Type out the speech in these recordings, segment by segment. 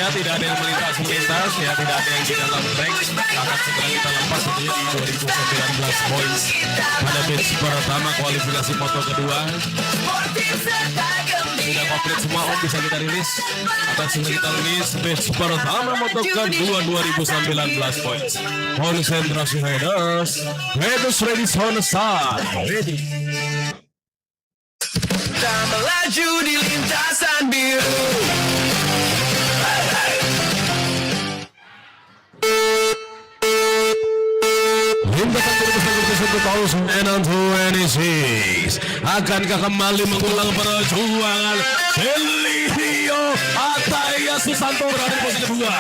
ya, tidak ada yang melintas ya, tidak ada yang di dalam track. Akan segera kita lepas tentunya di 2019 points pada batch pertama kualifikasi foto kedua. Sudah komplit semua, Om, bisa kita rilis. Akan segera kita rilis batch pertama moto kedua 2019 points. Konsentrasi riders, ready on the start, ready. Kita melaju di lintasan biru. Lintasan 2026 akankah kembali mengulang perjuangan Celio Ataya Susanto berada di posisi kedua.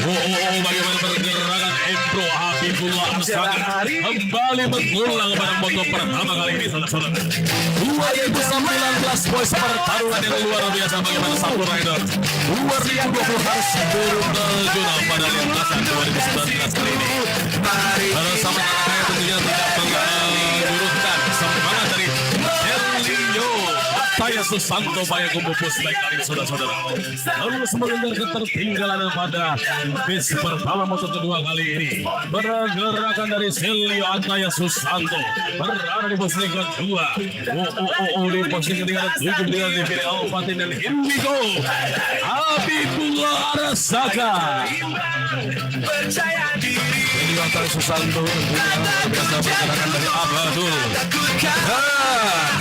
Bagaimana pergerakan Endro Habibullah Arsana kembali mengulang pada moto pertama kali ini, saudara-saudara. 2019 boys, pertarungan yang luar biasa bagaimana satu rider 2020 harus turun terjun pada lintasan 2019 kali ini. Bersama tangannya tentunya tidak menurunkan semangat dari Celio Ataya Susanto Bayang Kumpus baik kali ini, saudara-saudara. Lalu mengejar ketertinggalan pada batch pertama moto kedua kali ini. Pergerakan dari Celio Ataya Susanto berada di posisi kedua. Di posisi ketiga 7 di Video Fatin dan Indigo Habibullah Arsaka. Percaya diri. Celio Ataya Susanto biasa pergerakan dari Abadul dan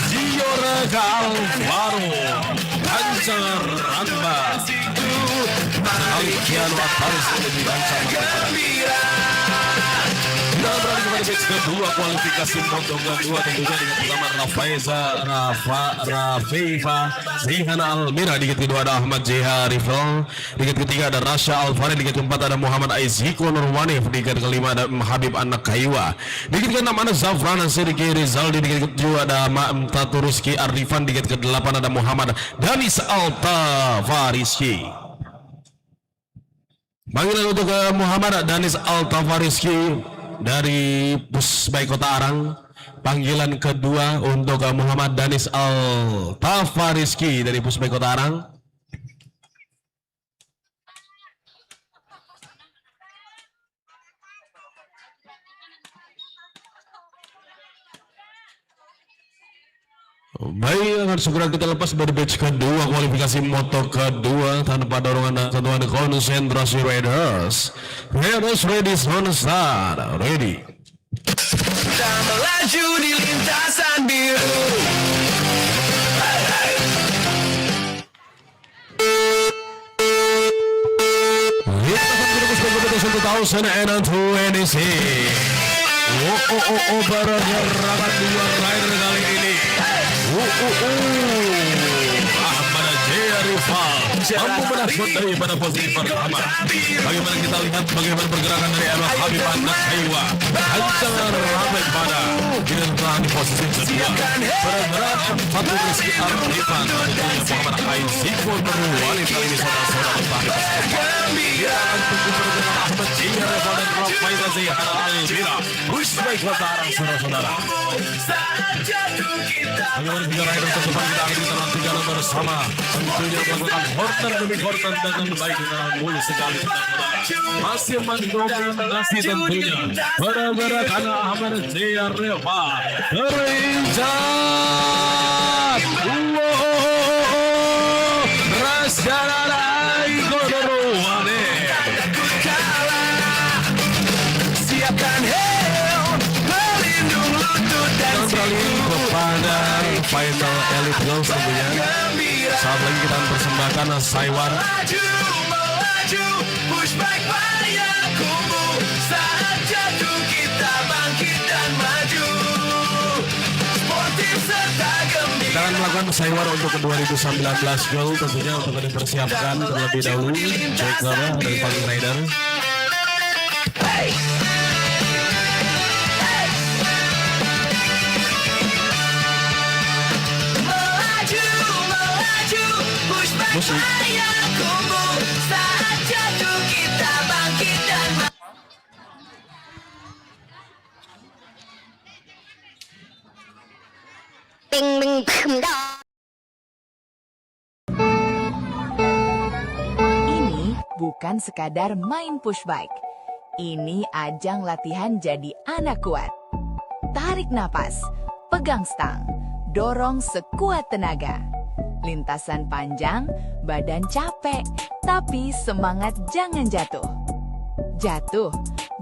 Ziorega Alvaro Hancar Ramba Alkian Wataris lebih lancar kita beralih kepada batch kedua kualifikasi moto kedua tentunya dengan pertama Rafaifa Zihana Almira, di kedua ada Ahmad Jeha Rifel, di ketiga ada Rasha Alfari, di keempat ada Muhammad Aiziko Nurwanif, di kelima ada Habib Anak Kaiwa, di keenam ada Zafran Sirki Rizaldi, di ketujuh ada Ma'am Rizky Arifan, di kedelapan ada Muhammad Danis Alta Fariski. Panggilan untuk Muhammad Danis Alta Fariski dari Pusbay Kota Arang. Panggilan kedua untuk Muhammad Danis Al-Tafariski dari Pusbay Kota Arang. Baik, akan segera kita lepas dari batch kedua kualifikasi moto kedua tanpa dorongan dan sentuhan konsentrasi riders. Riders ready on the start, ready. Kita melaju di lintasan biru. Lintasan 2026 pergerakan dua rider kali ini. Ahmad Jaya Rifal mampu menakut daripada posisi pertama. Bagaimana kita lihat bagaimana pergerakan dari Ahmad Habib Anak Kaiwa Hancang Ramai pada kita di posisi kedua. Pergerakan Fatul Rizky Arifan Muhammad Aiziko Nurwani kali ini saudara-saudara kita akan tunggu pergerakan Ahmad Jaya Rifal dan Rafaiza Zihana Almira Pusbay Kota Arang, saudara-saudara. Bagaimana tiga rider terdepan kita akan nantikan bersama tentunya melakukan horter demi horter dengan baik dengan mulus sekali, masih mendominasi tentunya pergerakan Ahmad Jaya Rifal terinjak Rasyarai Kodorwane. Siapkan helm, pelindung lutut dan beralih kepada final elite girls tentunya. Saat lagi kita akan persembahkan Saiwan. Melaju, pushback Payakumbu. Saat jatuh kita bangkit dan maju. Sportif serta gembira. Kita akan melakukan Saiwan untuk ke 2019 girl tentunya untuk dipersiapkan terlebih dahulu. Cek nama dari paling rider. Musik. Saat jatuh kita bangkit dan Ini bukan sekadar main push bike. Ini ajang latihan jadi anak kuat. Tarik napas, pegang stang, dorong sekuat tenaga. Lintasan panjang, badan capek, tapi semangat jangan jatuh. Jatuh,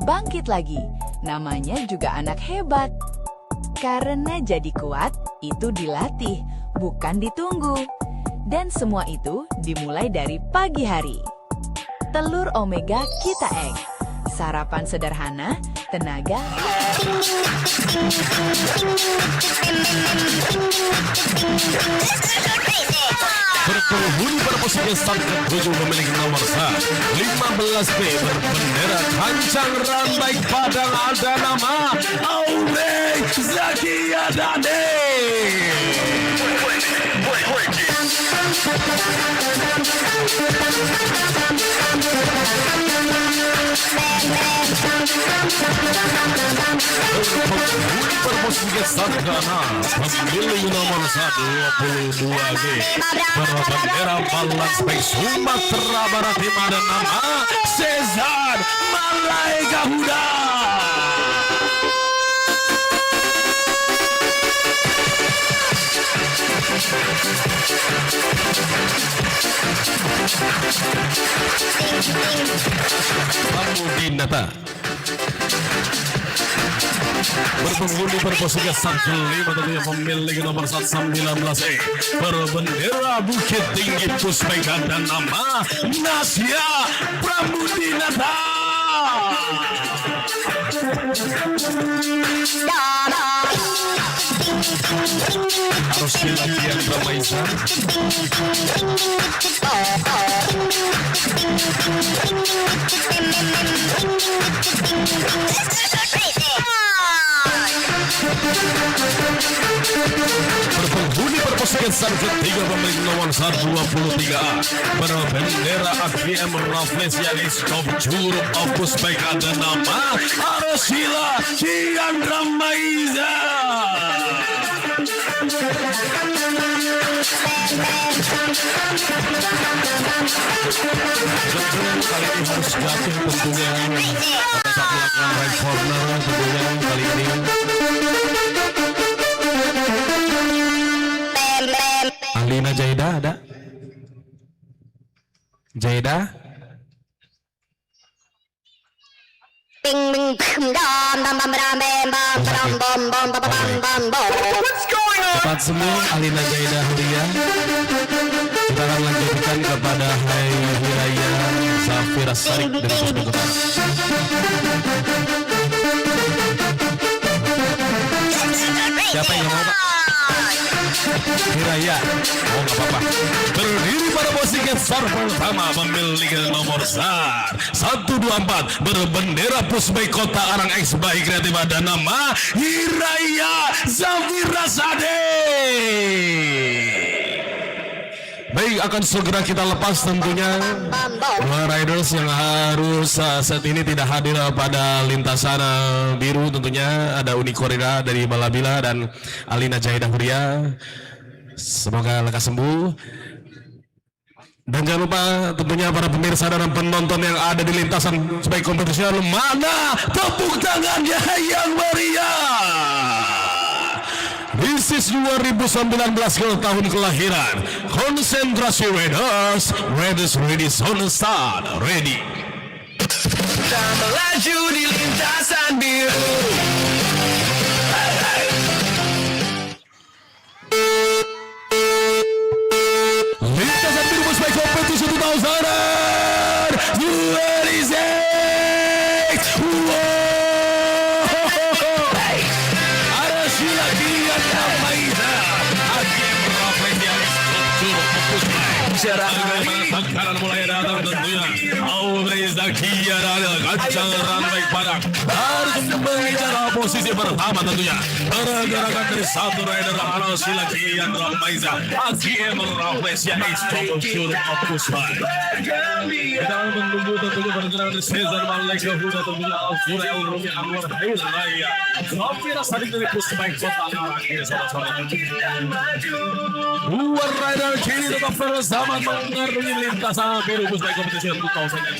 bangkit lagi, namanya juga anak hebat. Karena jadi kuat, itu dilatih, bukan ditunggu. Dan semua itu dimulai dari pagi hari. Telur omega Kita Egg. Sarapan sederhana, tenaga. Berpenghuni berposisi start ke-7 memiliki nomor 15B berbendera kancang rambai Padang, ada nama Aurel Zakiadane. Berpenghuni berposisi start ke-6 memiliki nomor 22B berbendera balance baik Sumatera Barat di mana nama Cesar Malaika Huda. Pamudinata berpenghuni berposisi 15 tentunya memiliki nomor 19E berbendera Bukit Tinggi Puspeka dan nama Nasya Pramudinata. Harus latihan Ramaisa. Berpenghuni berposisi ke-3 memiliki nomor 123A berbendera AGM Rafflesia Stop Juru Opus Baik ada nama Arosila Ciandra Maiza. Kali ini harus jatuh tentunya pada saat melakukan right corner tentunya kali ini. Alina Jaida ada? Jaida? Bing bing bam dam bam bam bam bam bam bam bam bam bam bam bam. What's going on? Cepat sembuh Alina Jaida Huria. Kita akan lanjutkan kepada Hai Hiraya Zafira Sarik dari Pusat Kota. Siapa yang mau Pak? Hiraya. Oh nggak apa-apa. Berdiri pada posisi start pertama memiliki nomor 124 berbendera Pusbay Kota Arang X Baik Kreatif ada nama Hiraya Zafira Sade. Baik, akan segera kita lepas tentunya dua riders yang harus saat ini tidak hadir pada lintasan biru tentunya ada Uni Korida dari Balabila dan Alina Jaida Huria. Semoga lekas sembuh. Dan jangan lupa tentunya para pemirsa dan penonton yang ada di lintasan sebagai kompetisi, mana tepuk tangannya yang meriah. This is 2019 tahun kelahiran. Konsentrasi Raiders. Raiders ready, on start, ready. Kita melaju di lintasan biru. Lintasan biru Pusbay kompetisi 2026. Sekarang mulai datang tentunya Aurel Zakiadane kancang rambai Padang harus mengejar posisi pertama tentunya bergerakan dari satu rider Arosila Ciandra Maiza AGM Rafflesia Stop Juru Opus Baik. Kita menunggu tentunya bergerakan dari Cesar Malaika Huda tentunya Aurel Rumi Anwar Hiraya Zafira Sadik dari Pusbay Kota Arang saudara-saudara. Dua rider kini tetap bersama mengarungi lintasan biru Pusbay kompetisi 2026.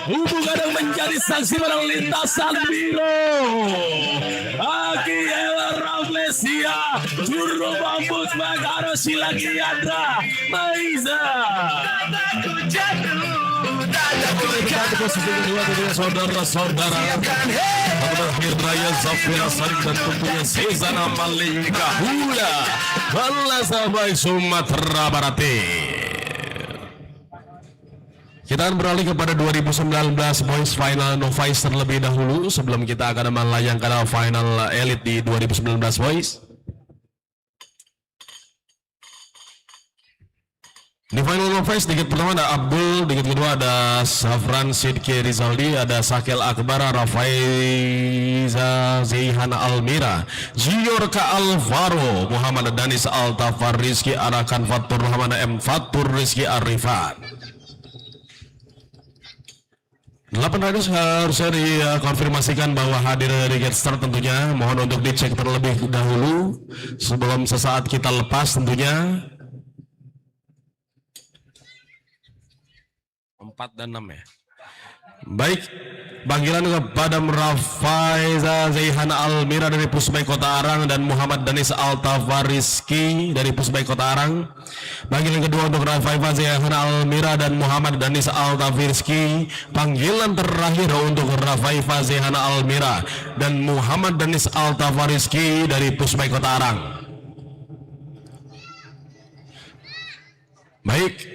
hubungan yang menjadi saksi pada lintasan biru. Aki Ella Rafflesia, juru bambus Magaro Silagiandra Maiza. Posisi kedua tentunya saudara-saudara terakhir Raya Zafira Sarik dan tentunya Sezana Malika Hula Balasabai Sumatera Barat. Kita akan beralih kepada 2019 Boys Final Novice terlebih dahulu sebelum kita akan melayangkan final Elite di 2019 Boys. Di final novice, dikit pertama ada Abdul, dikit kedua ada Safran Sidki Rizaldi, ada Sakel Akbar, Rafaiza Zeyhana Almira, Jiorka Alvaro, Muhammad Danis Altafar Rizki Arakan Fatur Muhammad M Fatur Rizki Arifan. 8 riders harusnya dikonfirmasikan bahwa hadir dari Get Start tentunya. Mohon untuk dicek terlebih dahulu sebelum sesaat kita lepas tentunya. 4 dan 6 ya. Baik, panggilan kepada Rafaiza Zeyhana Almira dari Pusbay Kota Arang dan Muhammad Danis Altafariski dari Pusbay Kota Arang. Panggilan kedua untuk Rafaiza Zeyhana Almira dan Muhammad Danis Altafariski. Panggilan terakhir untuk Rafaiza Zeyhana Almira dan Muhammad Danis Altafariski dari Pusbay Kota Arang. Baik.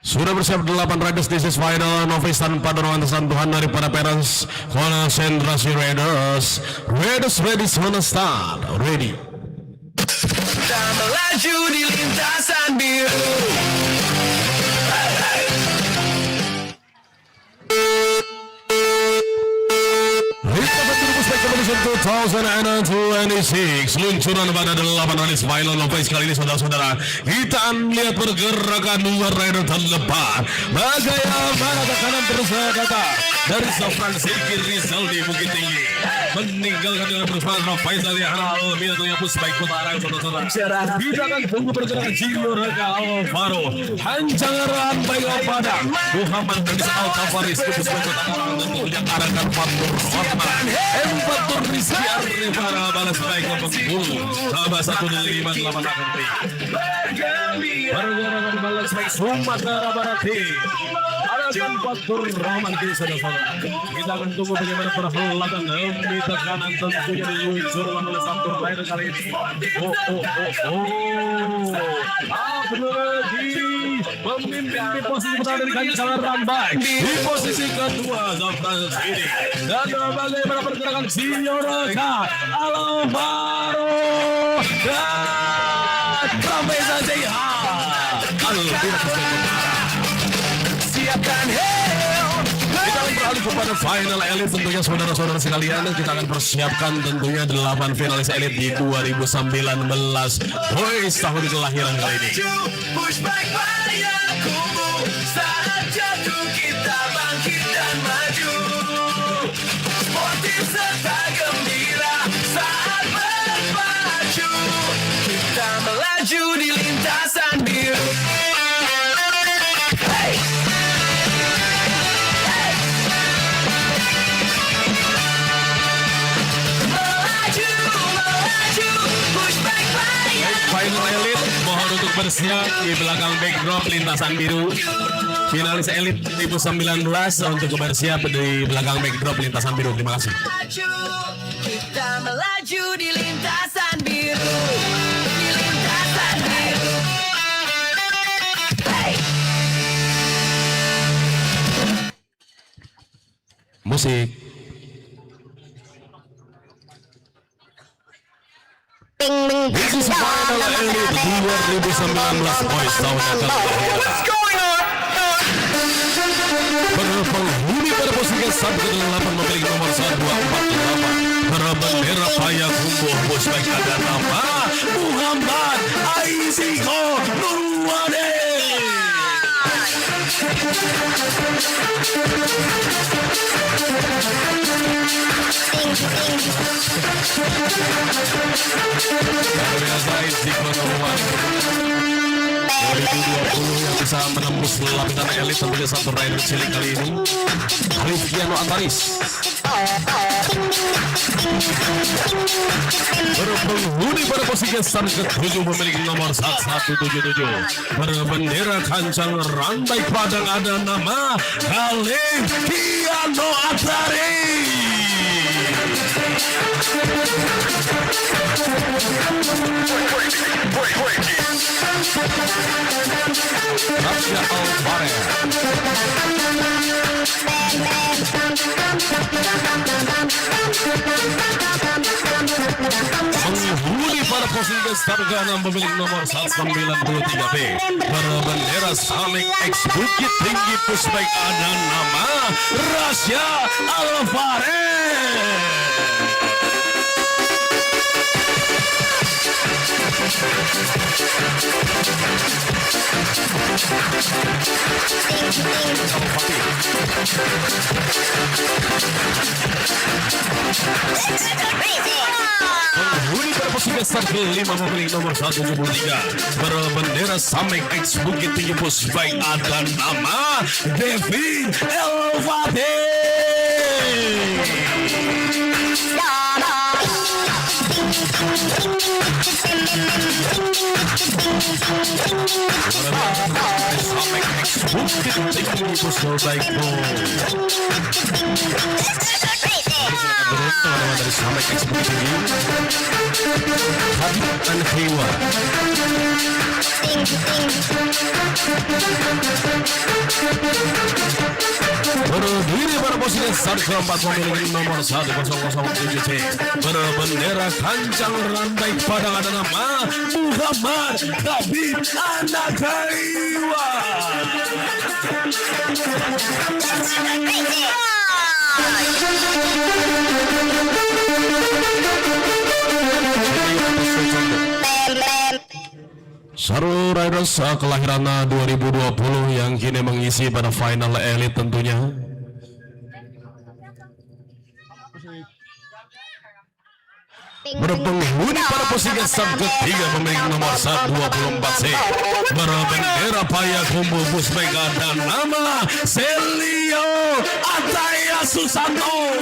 Sudah bersiap 8 riders, this is final novice tanpa dorongan sentuhan daripada parents. Konsentrasi riders. Riders ready, wanna start. Ready. Kita melaju di lintasan biru. Lintasan 2026 luncuran pada 8 riders final novice kali ini saudara-saudara. Kita lihat pergerakan dua rider terdepan. Bagaimana tekanan terus kata dari Safran Sidki Rizal di Bukit Tinggi meninggalkan dengan bersama Rafaiza Zeyhana Almira tentunya Pusbay Kota Arang saudara-saudara. Kita akan tunggu pergerakan Jiorka Alvaro, Hancangaran baik pada Muhammad Danis Altafariz di Pusbay Kota Arang dan tentunya Arakan Fatur Rahman Fatur Rizki Arifara balas baik ke penghulu tambah 158 akan pergerakan balas baik Sumatera Barat. Arakan Fatur Rahman kiri saudara-saudara. Kita akan tunggu bagaimana perhelatan demi tekanan tentunya diluncurkan oleh Fatur Rider kali ini. Abdi memimpin di posisi pertama dari Hancangaran baik di posisi kedua Zafran Sidki dan bagaimana pergerakan Jiorka Alvaro dan Rafaiza Zeyhana Almira. Siapkan helm. Kita akan beralih kepada final elite tentunya saudara-saudara sekalian. Kita akan persiapkan tentunya 8 finalis elite di 2019 Boys tahun kelahiran kali ini. Pushback pada kubu, saat jatuh kita bangkit dan maju. Sportif serta gembira saat berpacu. Kita melaju di lintasan biru. Final elite mohon untuk bersiap di belakang backdrop lintasan biru. Finalis elite 2019 untuk bersiap di belakang backdrop lintasan biru. Terima kasih. Kita melaju di lintasan biru. Di lintasan biru. Hey. Musik. Bing bing This is final elite 2019 Boys tahun What's going on? penghuni pada posisi ke-1 ke-8 memiliki nomor 1248 berbendera Payakumbuh Pusbay ada nama Muhammad Aiziko Nurwade. yang bisa menembus lapisan elit tentunya satu rider cilik kali ini Rifkiano Antaris berpenghuni pada posisi start ke-7 memiliki nomor 1177 berbendera kancang rantai padang ada nama Rifkiano Antaris. Rasya Alvarez menghuni pada posisi start ke-6 pemilik nomor 193B berbendera Samek X Bukit Tinggi Pushback ada nama Rasya Alvarez. Penghuni pada posisi start ke-5 memiliki nomor 173 berbendera Samek X Bukit Tinggi Pushback ada nama Devin Elvade. Samek X Bukit Tinggi Pushback dari Samek X Bukit Tinggi Habib dan Hewa berdiri pada posisi start ke-4 memiliki nomor 1007C berbendera kancang rantai padang ada nama Muhammad Habib Anak Hewa. Saru Riders kelahiran 2020 yang kini mengisi pada final elit tentunya. Berpenghuni pada posisi start ke-3 memiliki nomor 124C berbendera Payakumbuh Pushback dan nama Celio Ataya Susanto.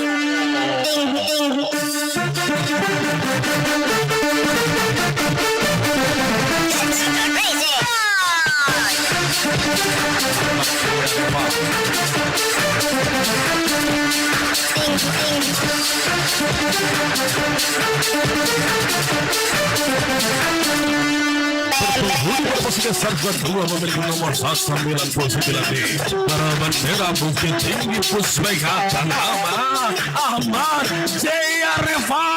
Berpenghuni posisi start kedua memiliki nomor 199D berbendera Bukit Tinggi Pushback dan nama Ahmad Jaya Reva.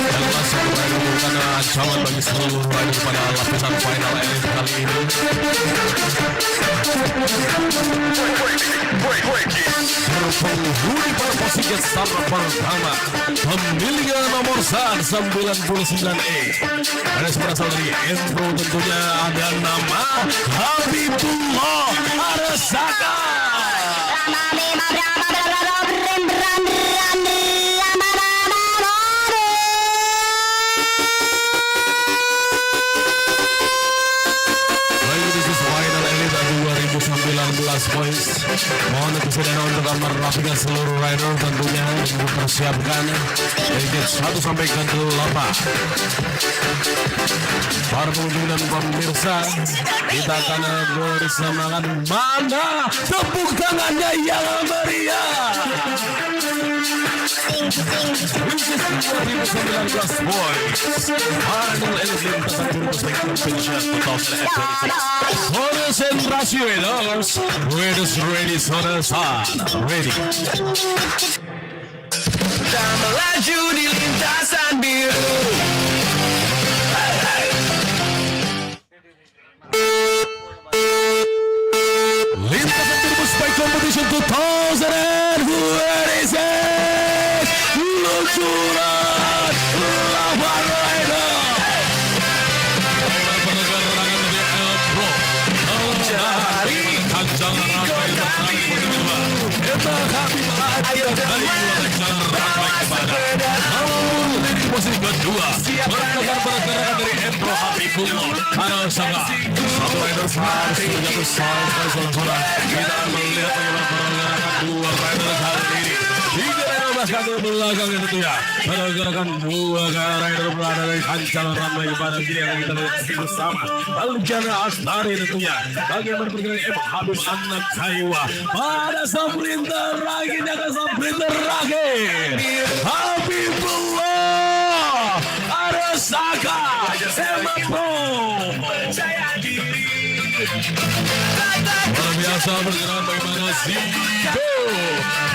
Dalam satu rider merupakan ancaman bagi seluruh rider pada lapisan final elit kali ini. Berpenghuni pada posisi start pertama memiliki nomor 99E berasal dari Endro tentunya ada nama Habibullah Arsaka. Boys, mohon kesediaan untuk merapikan seluruh rider tentunya mempersiapkan edit 1 sampai ke 8. Para pengunjung dan pemirsa, kita akan bersamakan mana tepuk tangannya yang meriah. Boys, final edit lintasan Pushback Competition 2026. Konsentrasi Riders. Ready, saudara, ready. Kita melaju di lintasan biru. Lintasan Pushback Competition 2026 luncuran lawan rider. Penegaran BL Pro dari kancang ramai bertanding kedua. Kita kami ayo dari kancang ramai kepada kedua merupakan pergerakan dari Embro Habibullah Arasaka. Satu rider harus menjatuh saudara. Kita akan melihat bagaimana pergerakan dua rider kali ini. Tiga rider bahkan belakang itu ya. Pergerakan dua rider berada dari kancah ramai kepada kiri yang kita lihat bersama. Aljana Astari tentunya. Bagaimana pergerakan Embro Habib anak Kaiwa pada sprinter lagi dengan sprinter lagi. Habibullah Arasaka Embro. Luar biasa pergerakan bagaimana Zico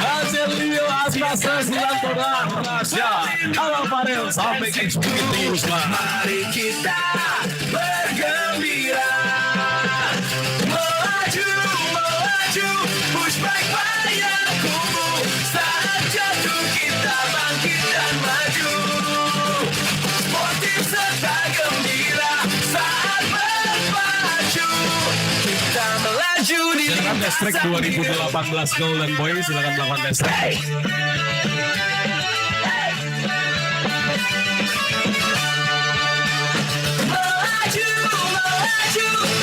Hasilio Asmasa Silantora Rasya Alam Farel sampai eksekutif Mari kita bergembira, melaju, melaju, pushback bayangku. Saat jatuh kita bangkit dan maju, sportif serta gembira. Saat berpacu kita melaju di Silakan Test Track 2018 Golden Boy. Silakan melakukan Test Track.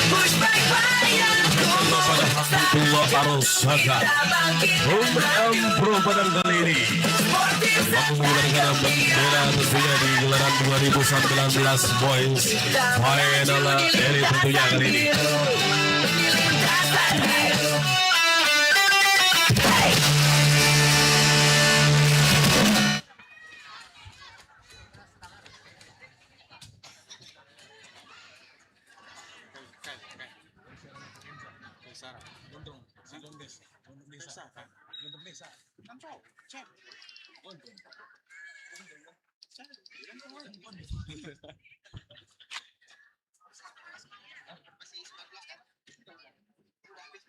pushback bayangku. Habibullah Arasaka Embro pada kali ini menggunakan bendera tentunya di gelaran 2019 Boys Final Elite tentunya kali ini.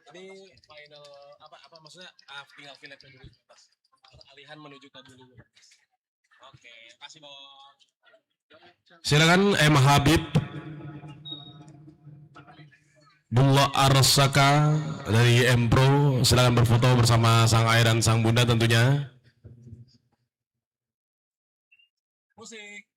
Ini final apa maksudnya tinggal filletnya dulu alihan menuju ke dulu. Oke, kasih bawah. Silakan M Habib Bullah Arasaka dari Embro, silakan berfoto bersama sang ayah dan sang bunda tentunya. Musik.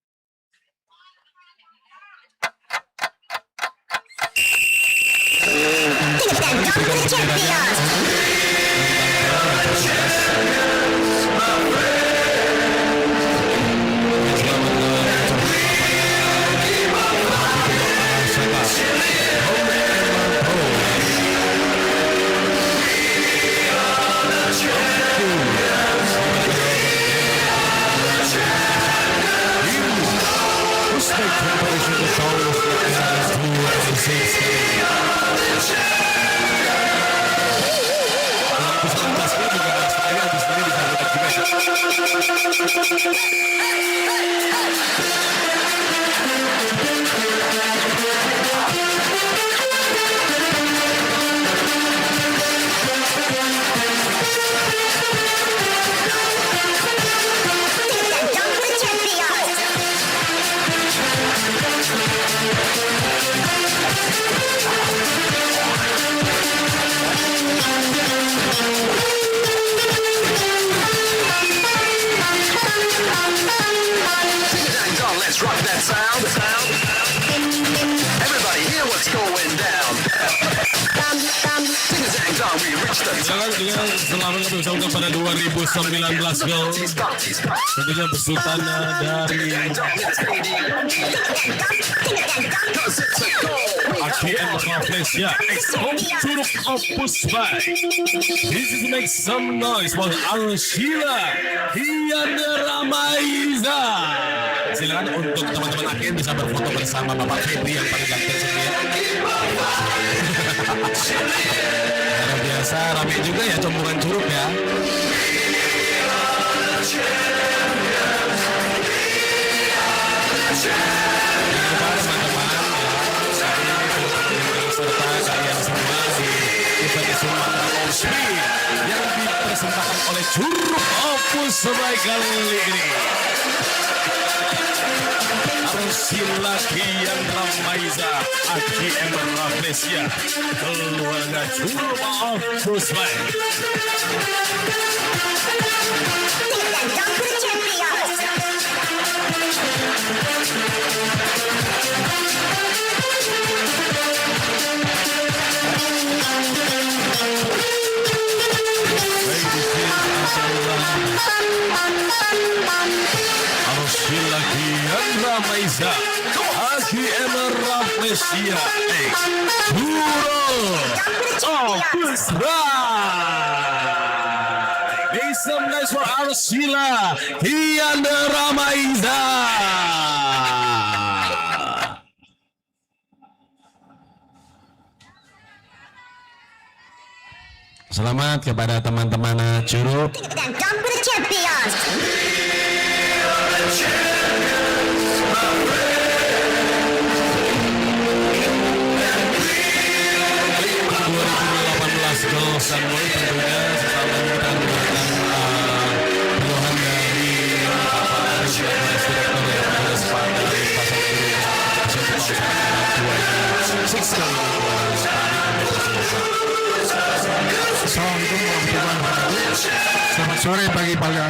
Let's rock that sound. Everybody hear what's going down. Sing a dang dong, we reach the top. Selamat datang pada 2019 Girl. Tentunya besutan dari AKM Malaysia Exposure of Pushback. This is make some noise for Al-Shila Hian Ramaiza. Silakan untuk teman-teman AKM bisa berfoto bersama Bapak Febri yang paling ganteng sendiri. Luar biasa, ramai juga ya comboran curug ya. Serta kalian semua di event Sumatera Osmi yang dipersembahkan oleh Curug Opus sebagai kali ini. Arsila Kian Ramaiza AKM Malaysia keluarga Curug Opus baik. Ramaiza, Aki Emer Ramesia, Huro Pusrai. Make some noise for Arsila, Hianda Ramaiza. Selamat kepada teman-teman Curug. Dan jump with the champions. 2018 Girls and Boy tentunya sesama kita menggunakan peluhan dari Bapak Sekretaris Direktur yang bertugas pada Pasar Biru Six kali Assalamualaikum warahmatullahi wabarakatuh. Selamat sore bagi para